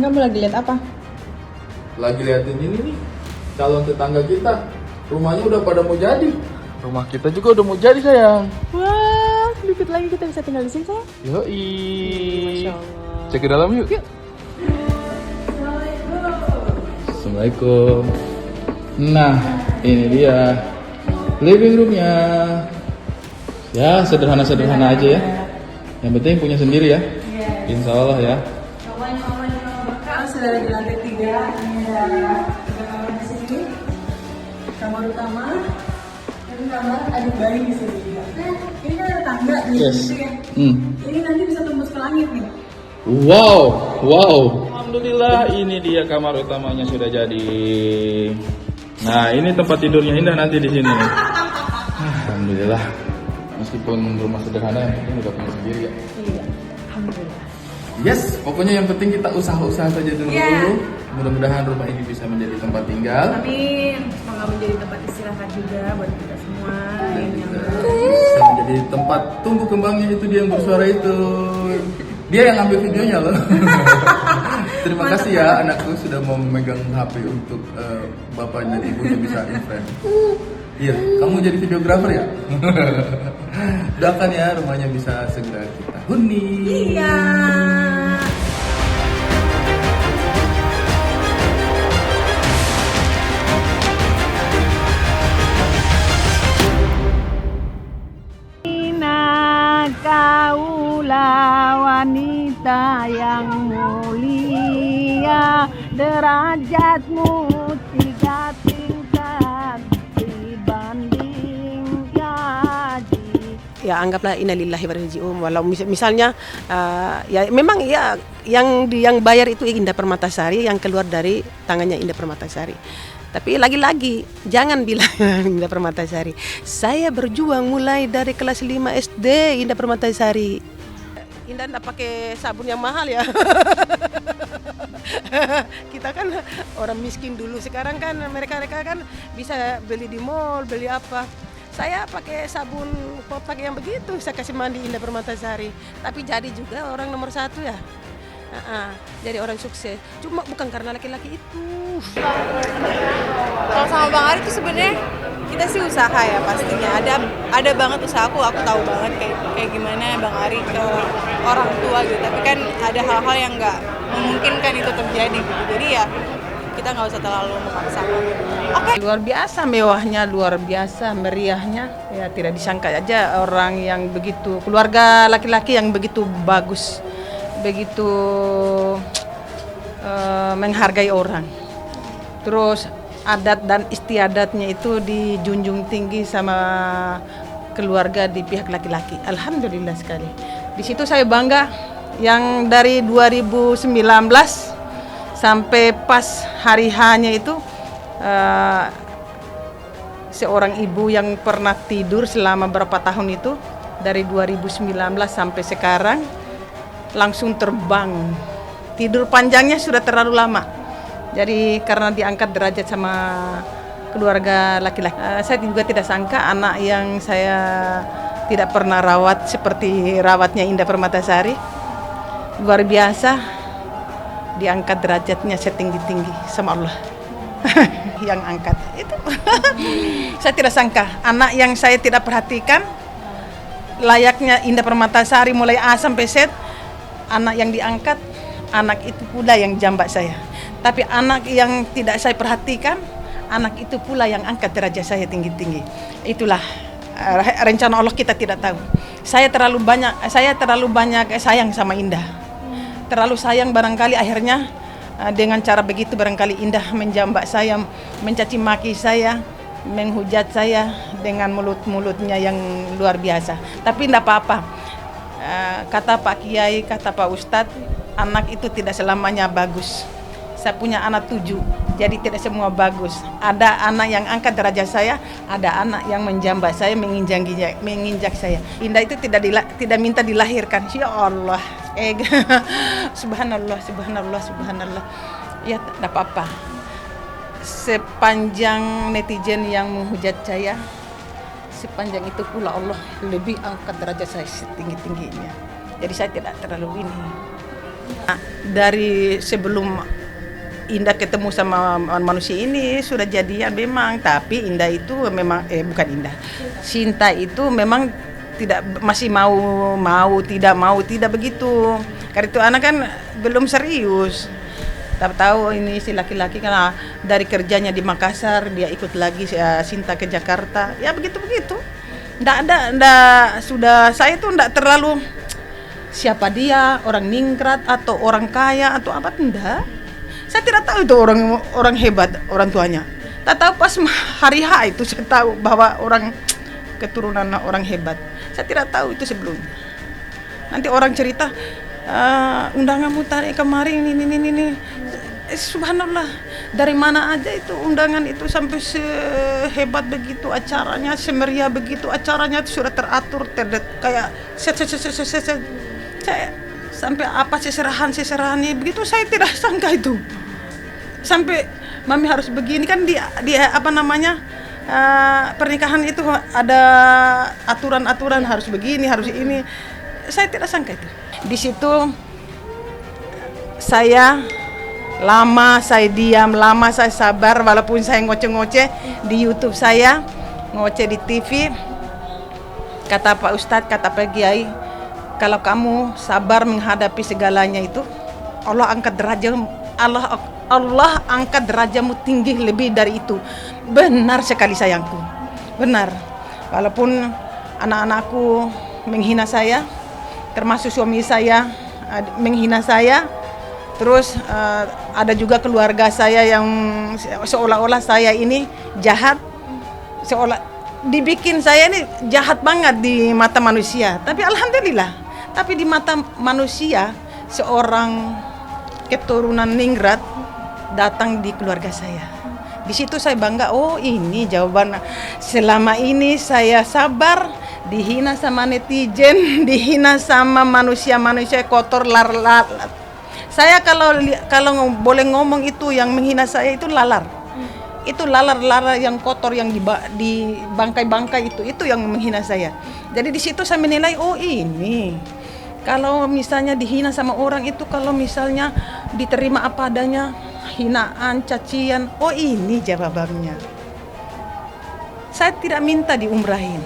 kamu lagi lihat apa? Lagi liatin ini nih, calon tetangga kita. Rumahnya udah pada mau jadi. Rumah kita juga udah mau jadi, sayang. Wah, sedikit lagi kita bisa tinggal di sini, sayang. Yoi. Masya Allah. Cek ke dalam yuk. Yuk. Assalamualaikum. Nah, ini dia living roomnya. Ya, sederhana-sederhana aja ya. Yang penting punya sendiri ya. Insya Allah ya. Sudah di lantai 3, ini ada 3 kamar di sini. Kamar utama, dan kamar adik bayi di sini juga. Ini kan ada tangga nih, Yes. gitu ya. Hmm. Ini nanti bisa tembus ke langit nih. Wow. Alhamdulillah, ini dia kamar utamanya sudah jadi. Nah, ini tempat tidurnya Indah nanti di sini. Alhamdulillah. Meskipun rumah sederhana, yang penting udah punya sendiri ya. Iya, alhamdulillah. Yes, pokoknya yang penting kita usaha-usaha saja dulu. Yeah. Mudah-mudahan rumah ini bisa menjadi tempat tinggal. Amin. Semoga menjadi tempat istirahat juga buat kita semua Dan yang juga nyaman. bisa menjadi tempat tumbuh kembangnya itu dia yang bersuara itu. Dia yang ambil videonya loh. Terima kasih ya anakku sudah mau memegang HP untuk bapaknya dan ibunya bisa influence. Iya, kamu jadi videografer ya? Doakan ya rumahnya bisa segera kita huni. Iya. Kaulah wanita yang mulia, derajatmu 3 tingkat dibanding Yaji. Ya anggaplah innalillahi wa inna ilaihi raji'un. Walau misalnya ya memang ya yang bayar itu Indah Permatasari, yang keluar dari tangannya Indah Permatasari. Tapi lagi-lagi jangan bilang Indah Permatasari. Saya berjuang mulai dari kelas 5 SD Indah Permatasari. Indah enggak pakai sabun yang mahal ya. Kita kan orang miskin dulu, sekarang kan mereka kan bisa beli di mall, beli apa. Saya pakai sabun kotak yang begitu, saya kasih mandi Indah Permatasari. Tapi jadi juga orang nomor 1 ya. Jadi orang sukses. Cuma bukan karena laki-laki itu. Kalau sama Bang Ari itu sebenarnya kita sih usaha ya pastinya. Ada banget usaha aku tahu banget kayak gimana Bang Ari ke orang tua gitu. Tapi kan ada hal-hal yang nggak memungkinkan itu terjadi gitu. Jadi ya kita nggak usah terlalu memaksakan. Oke. Luar biasa mewahnya, luar biasa meriahnya. Ya tidak disangka aja orang yang begitu, keluarga laki-laki yang begitu bagus, begitu menghargai orang. Terus adat dan istiadatnya itu dijunjung tinggi sama keluarga di pihak laki-laki. Alhamdulillah sekali. Di situ saya bangga yang dari 2019 sampai pas hari H-nya itu seorang ibu yang pernah tidur selama berapa tahun itu dari 2019 sampai sekarang langsung terbang. Tidur panjangnya sudah terlalu lama. Jadi karena diangkat derajat sama keluarga laki-laki. Saya juga tidak sangka anak yang saya tidak pernah rawat seperti rawatnya Indah Permatasari. Luar biasa diangkat derajatnya setinggi-tinggi sama Allah. Yang angkat itu. Saya tidak sangka anak yang saya tidak perhatikan layaknya Indah Permatasari mulai A sampai Z, anak yang diangkat, anak itu pula yang jambak saya. Tapi anak yang tidak saya perhatikan, anak itu pula yang angkat derajat saya tinggi-tinggi. Itulah rencana Allah, kita tidak tahu. Saya terlalu banyak sayang sama Indah. Terlalu sayang barangkali akhirnya dengan cara begitu barangkali Indah menjambak saya, mencaci maki saya, menghujat saya dengan mulut-mulutnya yang luar biasa. Tapi tidak apa-apa. Kata Pak Kiai, kata Pak Ustadz, anak itu tidak selamanya bagus. Saya punya anak 7, jadi tidak semua bagus. Ada anak yang angkat derajat saya, ada anak yang menjambak saya, menginjak saya. Indah itu tidak minta dilahirkan. Ya Allah, subhanallah, subhanallah, subhanallah. Ya tidak apa-apa. Sepanjang netizen yang menghujat saya, sepanjang itu pula Allah lebih angkat derajat saya setinggi-tingginya. Jadi saya tidak terlalu ini. Dari sebelum Indah ketemu sama manusia ini sudah jadian memang, tapi Indah itu memang bukan Indah. Sinta itu memang masih tidak begitu. Karena itu anak kan belum serius. Tahu ini si laki-laki karena dari kerjanya di Makassar dia ikut lagi Sinta ke Jakarta. Ya begitu-begitu. Sudah saya tuh enggak terlalu siapa dia, orang ningrat atau orang kaya atau apa, enggak. Saya tidak tahu itu orang hebat orang tuanya. Tak tahu pas hari H itu saya tahu bahwa orang keturunan orang hebat. Saya tidak tahu itu sebelumnya. Nanti orang cerita undanganmu tadi kemarin ini. Subhanallah, dari mana aja itu undangan itu sampai sehebat begitu acaranya, semeriah begitu acaranya, itu sudah teratur, kayak saya sampai apa seserahannya begitu, saya tidak sangka itu. Sampai mami harus begini kan dia apa namanya, pernikahan itu ada aturan-aturan harus begini, harus ini. Saya tidak sangka itu. Di situ saya diam, lama saya sabar, walaupun saya ngoceh-ngoceh di YouTube saya, ngoceh di TV. Kata Pak Ustadz, kata Pak Kiai, kalau kamu sabar menghadapi segalanya itu, Allah angkat derajatmu tinggi lebih dari itu. Benar sekali sayangku, benar. Walaupun anak-anakku menghina saya, termasuk suami saya menghina saya, terus ada juga keluarga saya yang seolah-olah saya ini jahat, seolah dibikin saya ini jahat banget di mata manusia. Tapi alhamdulillah, tapi di mata manusia seorang keturunan ningrat datang di keluarga saya. Di situ saya bangga, oh ini jawaban. Selama ini saya sabar, dihina sama netizen, dihina sama manusia-manusia kotor, saya kalau boleh ngomong itu yang menghina saya itu lalar. Itu lalar-lalar yang kotor yang di bangkai-bangkai itu yang menghina saya. Jadi di situ saya menilai, oh ini kalau misalnya dihina sama orang itu, kalau misalnya diterima apa adanya, hinaan, cacian, oh ini jawabannya. Saya tidak minta diumrahin.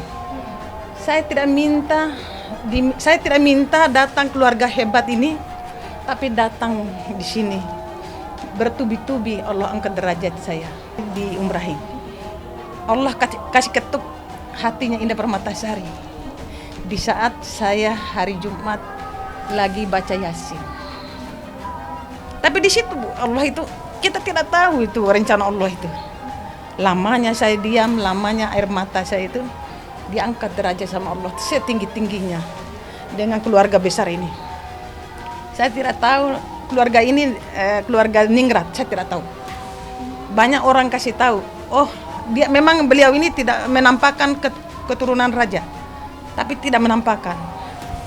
Saya tidak minta datang keluarga hebat ini, tapi datang di sini bertubi-tubi Allah angkat derajat saya diumrahin. Allah kasih ketuk hatinya Indah Permatasari di saat saya hari Jumat lagi baca Yasin. Tapi di situ Allah itu kita tidak tahu itu rencana Allah itu. Lamanya saya diam, lamanya air mata saya itu diangkat derajat sama Allah setinggi-tingginya dengan keluarga besar ini. Saya tidak tahu keluarga ini keluarga ningrat, saya tidak tahu. Banyak orang kasih tahu, oh beliau ini tidak menampakkan keturunan raja, tapi tidak menampakkan.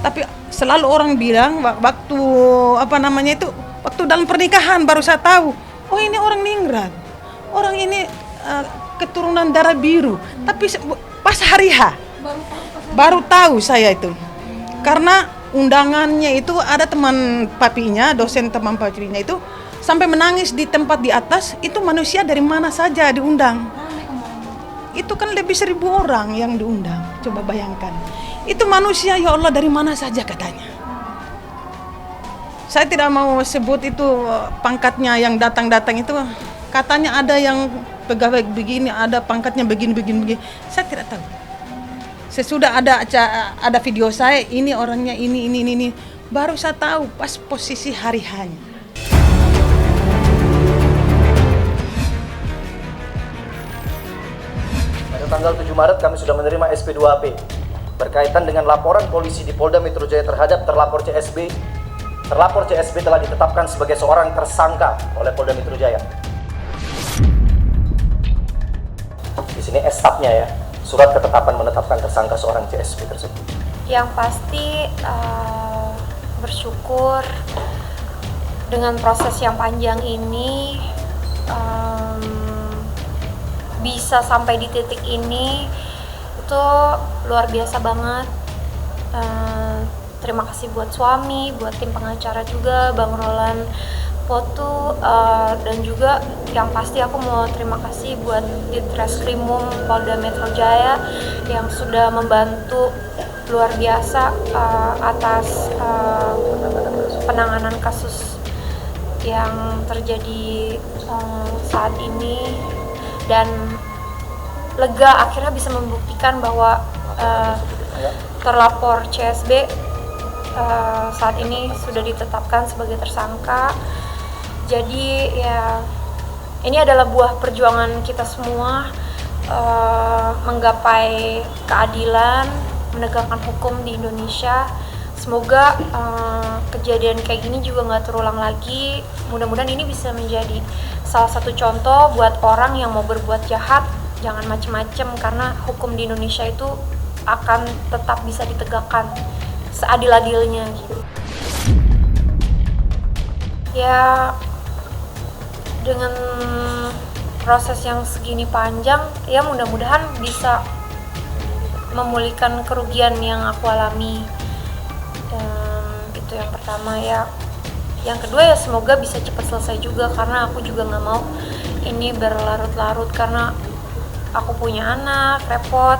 Tapi selalu orang bilang waktu waktu dalam pernikahan baru saya tahu, oh ini orang ningrat, orang ini keturunan darah biru. Tapi pas hari H baru tahu saya itu, karena undangannya itu ada teman papinya, dosen teman papinya itu sampai menangis di tempat di atas. Itu manusia dari mana saja diundang. Itu kan lebih 1.000 orang yang diundang. Coba bayangkan. Itu manusia, ya Allah, dari mana saja katanya. Saya tidak mau sebut itu pangkatnya yang datang-datang itu. Katanya ada yang pegawai begini, ada pangkatnya begini. Saya tidak tahu. Sesudah ada video saya, ini orangnya ini. Baru saya tahu pas posisi hari hanya. Pada tanggal 7 Maret kami sudah menerima SP2AP berkaitan dengan laporan polisi di Polda Metro Jaya terhadap terlapor CSB. Terlapor CSB telah ditetapkan sebagai seorang tersangka oleh Polda Metro Jaya. Di sini S-tab-nya ya. Surat ketetapan menetapkan tersangka seorang CSB tersebut. Yang pasti bersyukur dengan proses yang panjang ini bisa sampai di titik ini itu luar biasa banget. terima kasih buat suami, buat tim pengacara juga, Bang Roland Potu, dan juga yang pasti aku mau terima kasih buat Ditreskrimum Polda Metro Jaya yang sudah membantu luar biasa atas penanganan kasus yang terjadi saat ini, dan lega akhirnya bisa membuktikan bahwa terlapor CSB saat ini sudah ditetapkan sebagai tersangka. Jadi ya ini adalah buah perjuangan kita semua menggapai keadilan, menegakkan hukum di Indonesia. Semoga kejadian kayak gini juga nggak terulang lagi. Mudah-mudahan ini bisa menjadi salah satu contoh buat orang yang mau berbuat jahat, jangan macem-macem, karena hukum di Indonesia itu akan tetap bisa ditegakkan seadil-adilnya gitu. Ya, dengan proses yang segini panjang, ya mudah-mudahan bisa memulihkan kerugian yang aku alami. Itu yang pertama ya. Yang kedua ya semoga bisa cepat selesai juga, karena aku juga nggak mau ini berlarut-larut, karena aku punya anak, repot,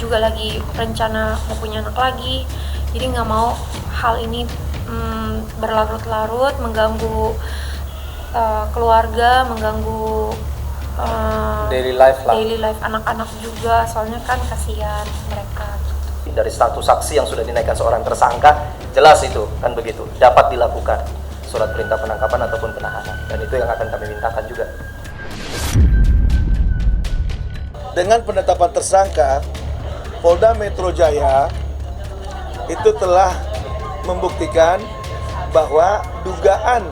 juga lagi rencana mau punya anak lagi. Jadi nggak mau hal ini berlarut-larut, mengganggu keluarga, mengganggu Daily life lah. daily life anak-anak juga, soalnya kan kasihan mereka. Dari status saksi yang sudah dinaikkan seorang tersangka, jelas itu kan begitu, dapat dilakukan surat perintah penangkapan ataupun penahanan, dan itu yang akan kami mintakan juga. Dengan penetapan tersangka, Polda Metro Jaya itu telah membuktikan bahwa dugaan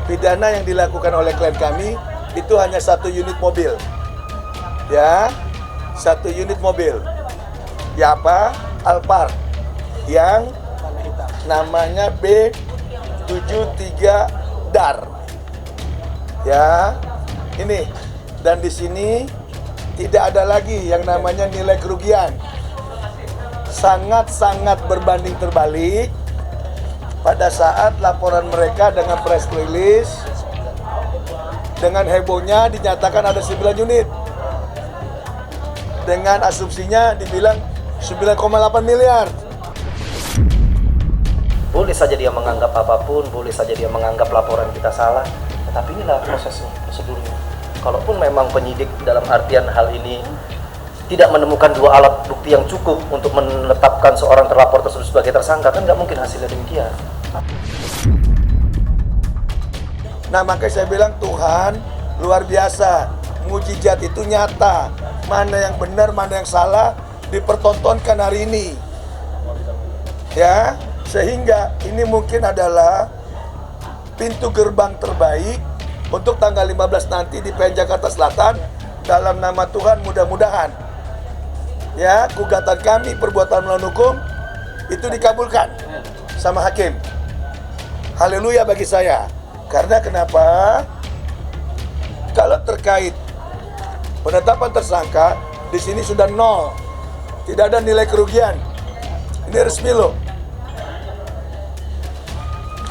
pidana yang dilakukan oleh klien kami itu hanya 1 unit mobil. Ya, 1 unit mobil. Ya apa? Alphard yang namanya B73 DAR. Ya, ini. Dan di sini tidak ada lagi yang namanya nilai kerugian. Sangat-sangat berbanding terbalik pada saat laporan mereka dengan press release, dengan hebohnya dinyatakan ada 9 unit. Dengan asumsinya dibilang 9,8 miliar. Boleh saja dia menganggap apapun, boleh saja dia menganggap laporan kita salah, tetapi inilah prosesnya, prosedurnya. Kalaupun memang penyidik dalam artian hal ini tidak menemukan 2 alat bukti yang cukup untuk menetapkan seorang terlapor tersebut sebagai tersangka, kan nggak mungkin hasilnya demikian. Nah, makanya saya bilang Tuhan luar biasa. Mukjizat itu nyata. Mana yang benar, mana yang salah dipertontonkan hari ini. Ya, sehingga ini mungkin adalah pintu gerbang terbaik untuk tanggal 15 nanti di PN Jakarta Selatan. Dalam nama Tuhan mudah-mudahan ya gugatan kami perbuatan melawan hukum itu dikabulkan sama hakim. Haleluya bagi saya. Karena kenapa? Kalau terkait penetapan tersangka di sini sudah 0. Tidak ada nilai kerugian. Ini resmi loh.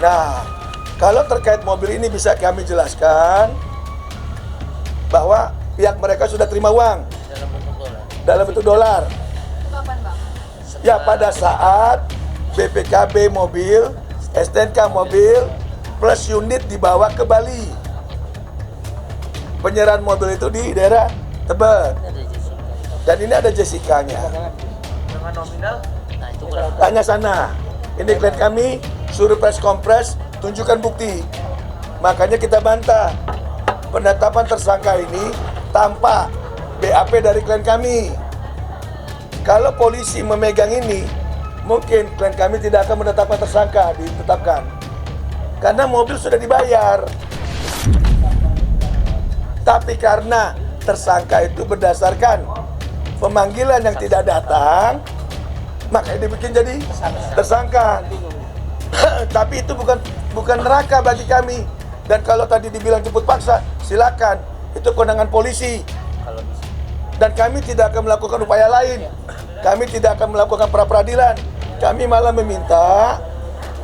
Nah, kalau terkait mobil ini bisa kami jelaskan bahwa pihak mereka sudah terima uang dalam bentuk dolar. Ya, pada saat BPKB mobil, STNK mobil plus unit dibawa ke Bali. Penyerahan mobil itu di daerah Tebet. Dan ini ada Jessica-nya. Dengan nominal, nah itu Tanya sana. Ini klien kami suruh press kompres, tunjukkan bukti. Makanya kita bantah penetapan tersangka ini tanpa BAP dari klien kami. Kalau polisi memegang ini, mungkin klien kami tidak akan menetapkan tersangka, ditetapkan. Karena mobil sudah dibayar. Tapi karena tersangka itu berdasarkan pemanggilan yang tidak datang, makanya dibikin jadi tersangka. Tapi itu bukan neraka bagi kami. Dan kalau tadi dibilang jemput paksa, silakan. Itu kewenangan polisi. Dan kami tidak akan melakukan upaya lain. Kami tidak akan melakukan pra peradilan. Kami malah meminta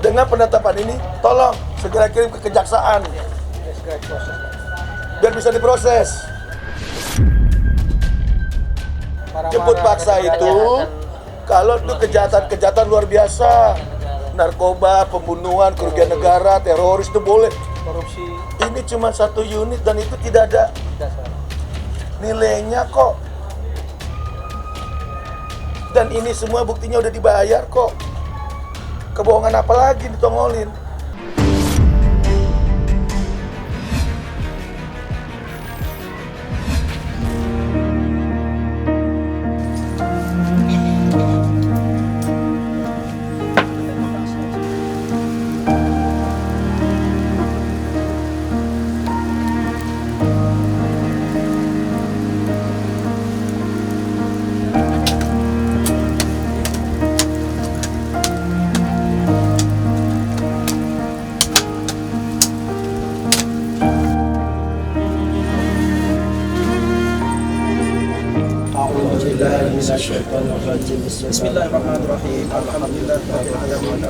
dengan penetapan ini, tolong segera kirim ke kejaksaan biar bisa diproses. Jemput paksa itu kalau itu kejahatan luar biasa, narkoba, pembunuhan, kerugian negara, teroris itu boleh. Korupsi. Ini cuma 1 unit dan itu tidak ada nilainya kok. Dan ini semua buktinya udah dibayar kok. Kebohongan apa lagi ditongolin? Bismillahirrahmanirrahim. Alhamdulillahirabbil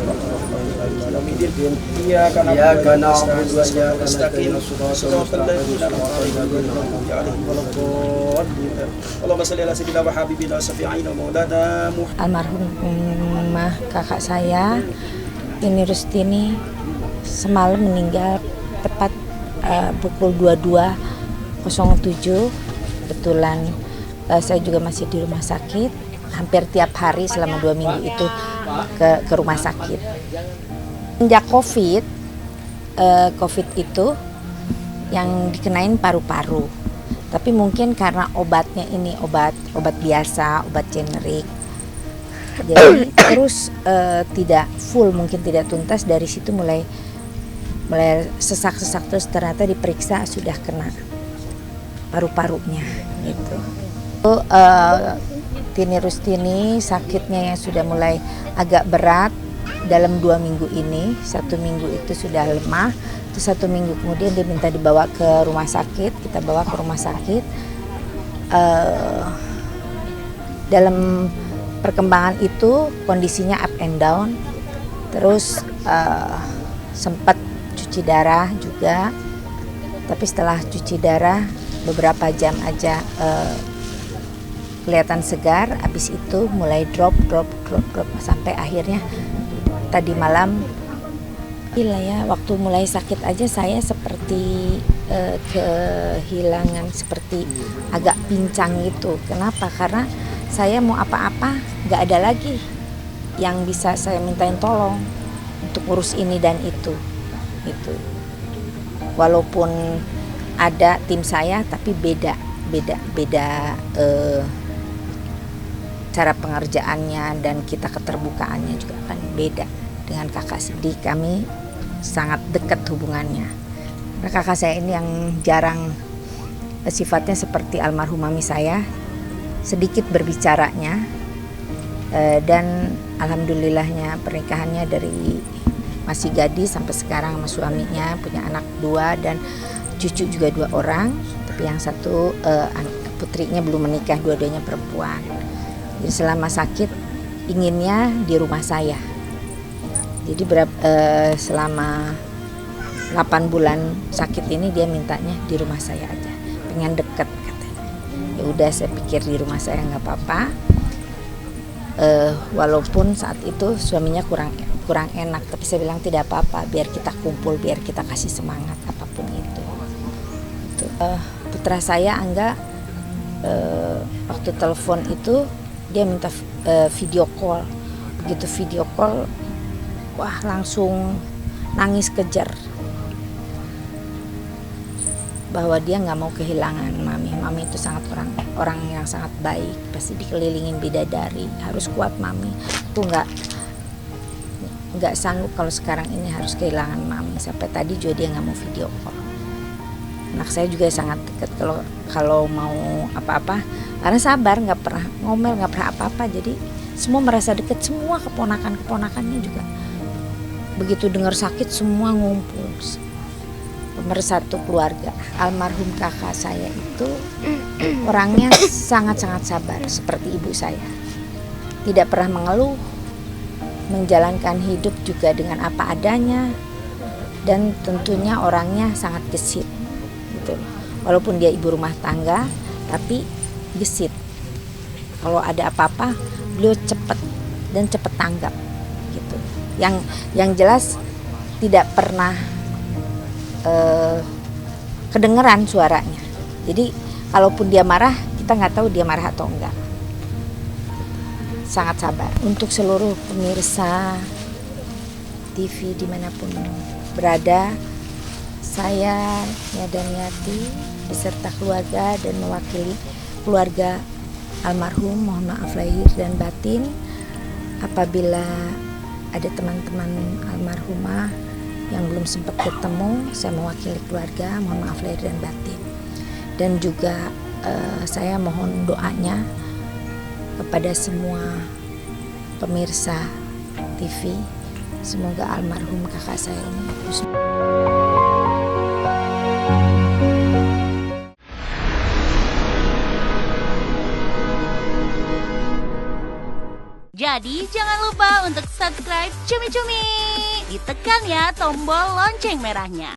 alamin. Iyyaka na'budu wa iyyaka nasta'in. Shiratal ladzina an'amta alaihim waladdallin. Allahumma shalli ala sayyidina wa habibina syafi'ina maulana Muhammad. Almarhumah kakak saya, Tini Rustini, semalam meninggal tepat pukul 22.07. Kebetulan saya juga masih di rumah sakit, hampir tiap hari selama 2 minggu itu ke rumah sakit. Sejak COVID itu yang dikenain paru-paru, tapi mungkin karena obatnya ini obat biasa, obat generik, jadi terus tidak full, mungkin tidak tuntas. Dari situ mulai sesak-sesak, terus ternyata diperiksa sudah kena paru-parunya gitu. Tini Rustini sakitnya yang sudah mulai agak berat dalam 2 minggu ini. 1 minggu itu sudah lemah, terus 1 minggu kemudian dia minta dibawa ke rumah sakit. Kita bawa ke rumah sakit. Dalam perkembangan itu kondisinya up and down, terus sempat cuci darah juga, tapi setelah cuci darah beberapa jam aja kelihatan segar. Habis itu mulai drop sampai akhirnya tadi malam, gila ya, waktu mulai sakit aja saya seperti kehilangan, seperti agak pincang gitu. Kenapa? Karena saya mau apa-apa nggak ada lagi yang bisa saya mintain tolong untuk urus ini dan itu gitu. Walaupun ada tim saya, tapi beda cara pengerjaannya dan kita keterbukaannya juga kan beda. Dengan kakak Sidi kami sangat dekat hubungannya. Nah, kakak saya ini yang jarang sifatnya seperti almarhum mami saya, sedikit berbicaranya, dan alhamdulillahnya pernikahannya dari masih gadis sampai sekarang sama suaminya, punya anak 2 dan cucu juga 2 orang, tapi yang satu putrinya belum menikah, dua-duanya perempuan. Jadi selama sakit inginnya di rumah saya. Jadi selama 8 bulan sakit ini dia mintanya di rumah saya aja, pengen deket katanya. Ya udah, saya pikir di rumah saya nggak apa-apa. Walaupun saat itu suaminya kurang enak, tapi saya bilang tidak apa-apa, biar kita kumpul, biar kita kasih semangat apapun itu. Putra saya Angga waktu telepon itu dia minta video call. Begitu video call, wah langsung nangis kejar bahwa dia nggak mau kehilangan mami. Mami itu sangat orang yang sangat baik, pasti dikelilingin bidadari, harus kuat mami. Itu nggak sanggup kalau sekarang ini harus kehilangan mami. Sampai tadi juga dia nggak mau video call. Anak saya juga sangat dekat, kalau mau apa-apa, karena sabar, nggak pernah ngomel, nggak pernah apa-apa, jadi semua merasa dekat. Semua keponakannya juga begitu dengar sakit semua ngumpul, pemersatu keluarga. Almarhum kakak saya itu orangnya sangat-sangat sabar, seperti ibu saya, tidak pernah mengeluh, menjalankan hidup juga dengan apa adanya, dan tentunya orangnya sangat gesit gitu. Walaupun dia ibu rumah tangga tapi gesit. Kalau ada apa-apa beliau cepat dan cepat tanggap gitu. Yang jelas tidak pernah kedengeran suaranya. Jadi kalaupun dia marah, kita nggak tahu dia marah atau enggak. Sangat sabar. Untuk seluruh pemirsa TV dimanapun berada, saya Nia Daniati beserta keluarga dan mewakili keluarga almarhum, mohon maaf lahir dan batin apabila ada teman-teman almarhumah yang belum sempat ketemu. Saya mewakili keluarga, mohon maaf lahir dan batin. Dan juga saya mohon doanya kepada semua pemirsa TV, semoga almarhum kakak saya ini Jadi jangan lupa untuk subscribe Cumi Cumi. Ditekan ya tombol lonceng merahnya.